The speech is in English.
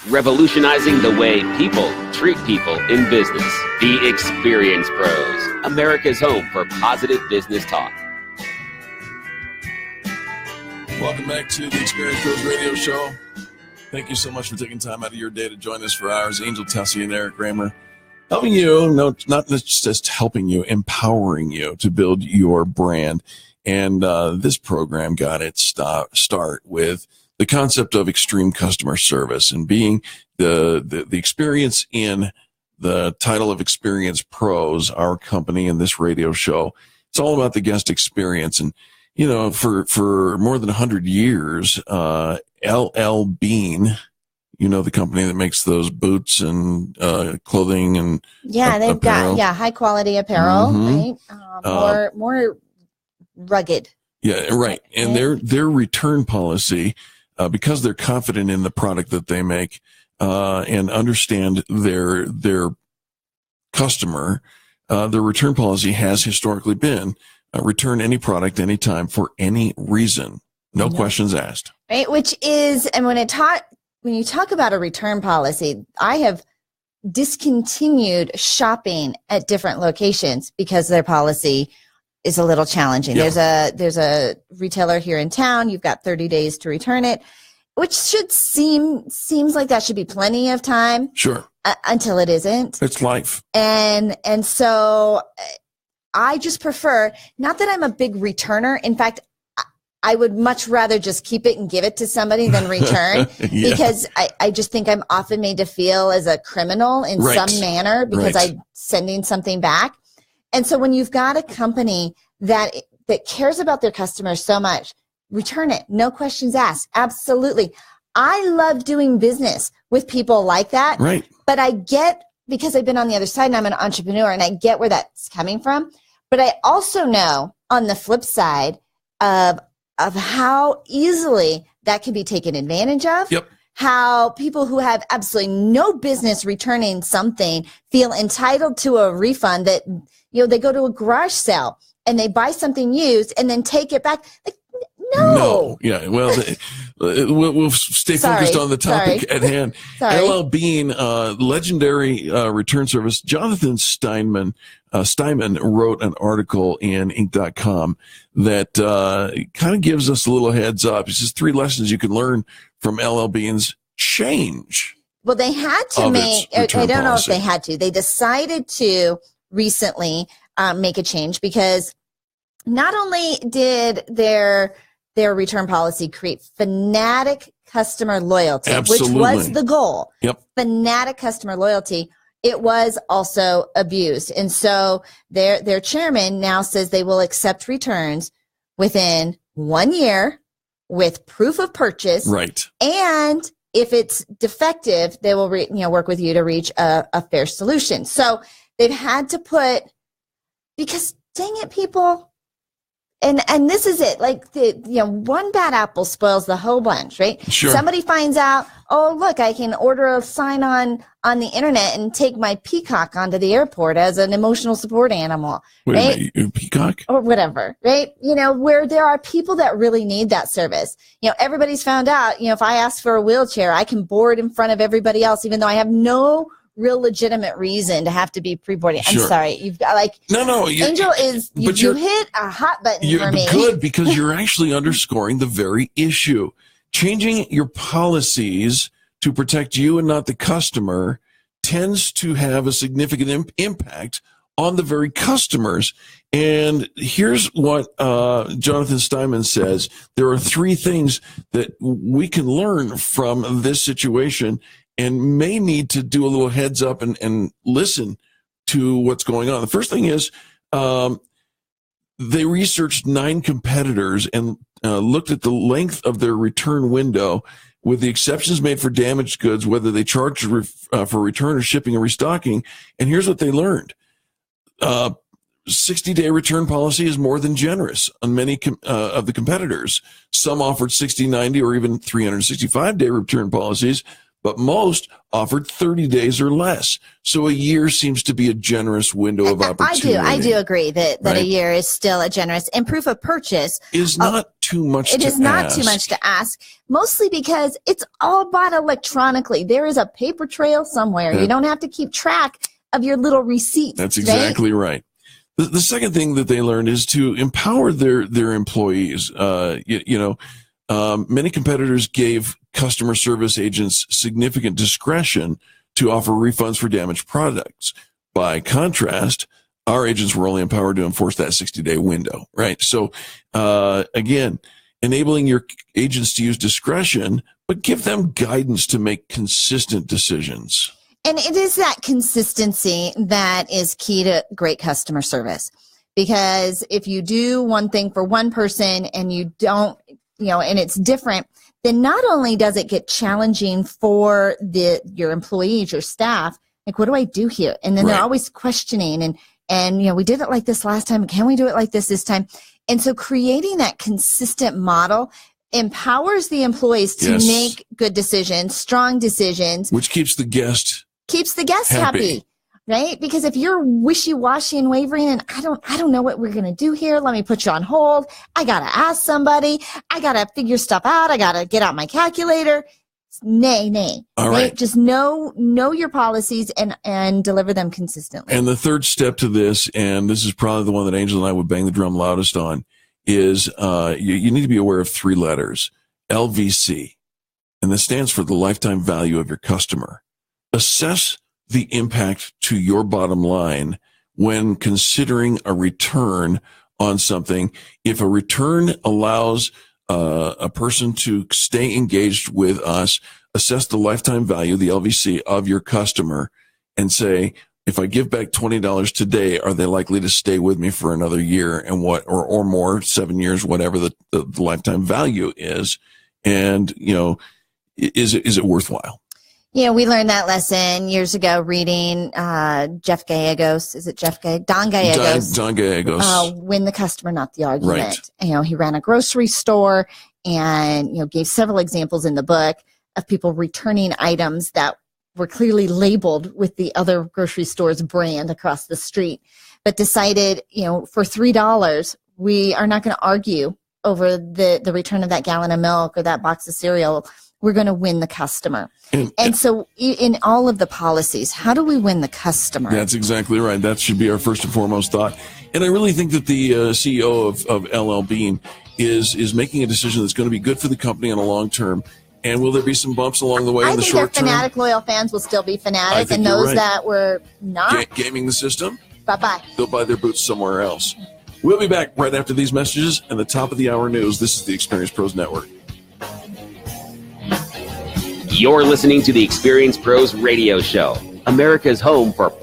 revolutionizing the way people treat people in business. The Experience Pros, America's home for positive business talk. Welcome back to the Experience Pros Radio Show. Thank you so much for taking time out of your day to join us for ours. Angel Tessie and Eric Kramer helping you, no, not just helping you, empowering you to build your brand. And this program got its start with the concept of extreme customer service and being the experience in the title of Experience Pros, our company and this radio show. It's all about the guest experience. And, you know, for more than 100 years, L.L.Bean, you know, the company that makes those boots and clothing and they've apparel. got high quality apparel, right? More rugged. Yeah, right. And their return policy, because they're confident in the product that they make and understand their customer, their return policy has historically been return any product anytime for any reason, no questions asked. Right, which is, and when you talk about a return policy, I have discontinued shopping at different locations because their policy is a little challenging. Yeah. There's a retailer here in town. You've got 30 days to return it, which seems like that should be plenty of time. Sure. Until it isn't. It's life. And so I just prefer, not that I'm a big returner. In fact, I would much rather just keep it and give it to somebody than return because I just think I'm often made to feel as a criminal in some manner because I'm sending something back. And so when you've got a company that cares about their customers so much, return it. No questions asked. Absolutely. I love doing business with people like that. Right. But I get, because I've been on the other side and I'm an entrepreneur and I get where that's coming from. But I also know on the flip side of how easily that can be taken advantage of. Yep. How people who have absolutely no business returning something feel entitled to a refund that, you know, they go to a garage sale and they buy something used and then take it back. Like, no. Yeah. Well, we'll stay focused on the topic at hand. L.L.Bean, legendary return service. Jonathan Steinman wrote an article in Inc.com that kind of gives us a little heads up. He says 3 lessons you can learn from L.L.Bean's change. Well, they had to make, I don't know if they had to. They decided to recently make a change because not only did their return policy create fanatic customer loyalty, Absolutely. which was the goal. Yep. Fanatic customer loyalty. It was also abused. And so their chairman now says they will accept returns within 1 year with proof of purchase. Right. And if it's defective, they will work with you to reach a fair solution. So they've had to put, because dang it, people, and this is it, like one bad apple spoils the whole bunch, right? Sure. Somebody finds out, oh, look, I can order a sign on the internet and take my peacock onto the airport as an emotional support animal. Wait right? a minute, peacock? Or whatever, right? Where there are people that really need that service. Everybody's found out, if I ask for a wheelchair, I can board in front of everybody else, even though I have no real legitimate reason to have to be pre-boarding. Sure. I'm sorry. You've got Angel is, you hit a hot button for me. Good, because you're actually underscoring the very issue. Changing your policies to protect you and not the customer tends to have a significant impact on the very customers. And here's what Jonathan Steinman says. There are 3 things that we can learn from this situation and may need to do a little heads up and listen to what's going on. The first thing is they researched 9 competitors and looked at the length of their return window, with the exceptions made for damaged goods, whether they charged for return or shipping or restocking. And here's what they learned. 60-day return policy is more than generous on many of the competitors. Some offered 60, 90, or even 365-day return policies, but most offered 30 days or less. So a year seems to be a generous window of opportunity. I do agree that right? a year is still a generous, and proof of purchase is not too much to ask. It is not too much to ask, mostly because it's all bought electronically. There is a paper trail somewhere. You don't have to keep track of your little receipts. That's exactly right. The second thing that they learned is to empower their employees. Many competitors gave customer service agents significant discretion to offer refunds for damaged products. By contrast, our agents were only empowered to enforce that 60-day window, right? So, again, enabling your agents to use discretion, but give them guidance to make consistent decisions. And it is that consistency that is key to great customer service. Because if you do one thing for one person and you don't, and it's different, then not only does it get challenging for your employees, your staff, like, what do I do here? And then they're always questioning and we did it like this last time. Can we do it like this time? And so creating that consistent model empowers the employees to make good decisions, strong decisions. Which keeps the guest happy. Right? Because if you're wishy-washy and wavering and I don't know what we're going to do here. Let me put you on hold. I got to ask somebody. I got to figure stuff out. I got to get out my calculator. Nay. All right. Just know your policies and deliver them consistently. And the third step to this, and this is probably the one that Angel and I would bang the drum loudest on, is you need to be aware of 3 letters, LVC. And this stands for the lifetime value of your customer. Assess the impact to your bottom line when considering a return on something. If a return allows a person to stay engaged with us, assess the lifetime value, the LVC, of your customer, and say, if I give back $20 today, are they likely to stay with me for another year and or more, 7 years, whatever the lifetime value is? And, is it worthwhile? We learned that lesson years ago reading Jeff Gallegos. Is it Jeff Gallegos? Don Gallegos. Don Gallegos. Win the customer, not the argument. Right. He ran a grocery store and, gave several examples in the book of people returning items that were clearly labeled with the other grocery store's brand across the street, but decided, for $3, we are not going to argue over the return of that gallon of milk or that box of cereal. We're going to win the customer. And so in all of the policies, how do we win the customer? That's exactly right. That should be our first and foremost thought. And I really think that the CEO of L.L.Bean is making a decision that's going to be good for the company in the long term. And will there be some bumps along the way in the short term? I think their fanatic loyal fans will still be fanatic, and those that were not gaming the system, bye-bye. They'll buy their boots somewhere else. We'll be back right after these messages and the top of the hour news. This is the Experience Pros Network. You're listening to the Experience Pros Radio Show, America's home for